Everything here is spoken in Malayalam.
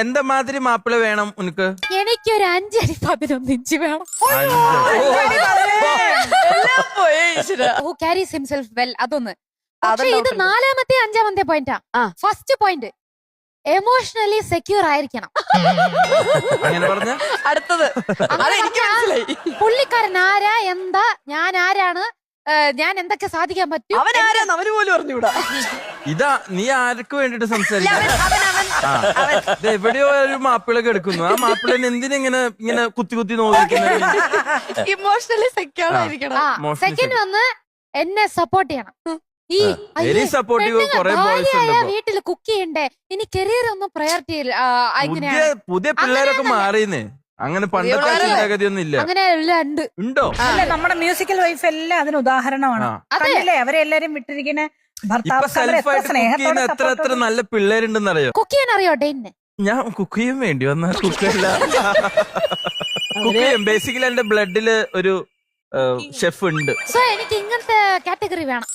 എന്താ മാതിരി മാപ്പിള വേണം ഉനക്ക്? എനിക്കൊരു 5 അടി 11 ഇഞ്ച് വേണം. Who carries himself well, അതൊന്ന്. പക്ഷെ ഇത് 4-മത്തെ 5-മത്തെ പോയിന്റാ. ഫസ്റ്റ് പോയിന്റ് എമോഷണലി സെക്യൂർ ആയിരിക്കണം. അങ്ങനെ പറഞ്ഞ അടുത്തത് പുള്ളിക്കാരൻ ആരാ, എന്താ, ഞാൻ ആരാണ്, ഞാൻ എന്തൊക്കെ സാധിക്കാൻ പറ്റും, അവനാരാന്ന് അവന് പോലും അറിഞ്ഞൂടാ. ഇതാ നീ ആർക്ക് വേണ്ടിട്ട് സംസാരിക്കും? എവിടെയോ ഒരു മാപ്പിളൊക്കെ എടുക്കുന്നു. ആ മാപ്പിളനെ എന്തിനെങ്ങനെ ഇങ്ങനെ കുത്തി കുത്തി നോക്കുന്നത്? ഇമോഷണലി സെക്യൂർ ആയിരിക്കണം. സെക്കൻഡ് വന്ന് എന്നെ സപ്പോർട്ട് ചെയ്യണം. ഈ വെരി സപ്പോർട്ടീവ് കുറെ ബോയ്സ് ഉണ്ട്. വീട്ടിൽ കുക്ക് ചെയ്യണ്ടേ, ഇനി കരിയർ ഒന്നും പ്രയോറിറ്റി പുതിയ പിള്ളേരൊക്കെ മാറിയെന്നേ. അങ്ങനെ പണ്ടത്തെ ചിന്താഗതി ഒന്നും ഇല്ല. അങ്ങനെ ഉണ്ടോ? നമ്മുടെ മ്യൂസിക്കൽ വൈഫ് എല്ലാം അതിന് ഉദാഹരണമാണ്. കണ്ടില്ലേ അവരെല്ലാരും വിട്ടിരിക്കുന്ന ഇപ്പൊ സെൽഫായിട്ട് കുക്ക് ചെയ്യുന്ന എത്ര നല്ല പിള്ളേരുണ്ടെന്നറിയോ? കുക്ക് ചെയ്യാൻ അറിയോ ഡെയിന്? ഞാൻ കുക്ക് ചെയ്യാൻ വേണ്ടി വന്ന കുക്കല്ല. കുക്ക് ചെയ്യും. ബേസിക്കലി എന്റെ ബ്ലഡില് ഒരു ഷെഫ് ഉണ്ട്. സോ എനിക്ക് ഇങ്ങനത്തെ കാറ്റഗറി വേണം.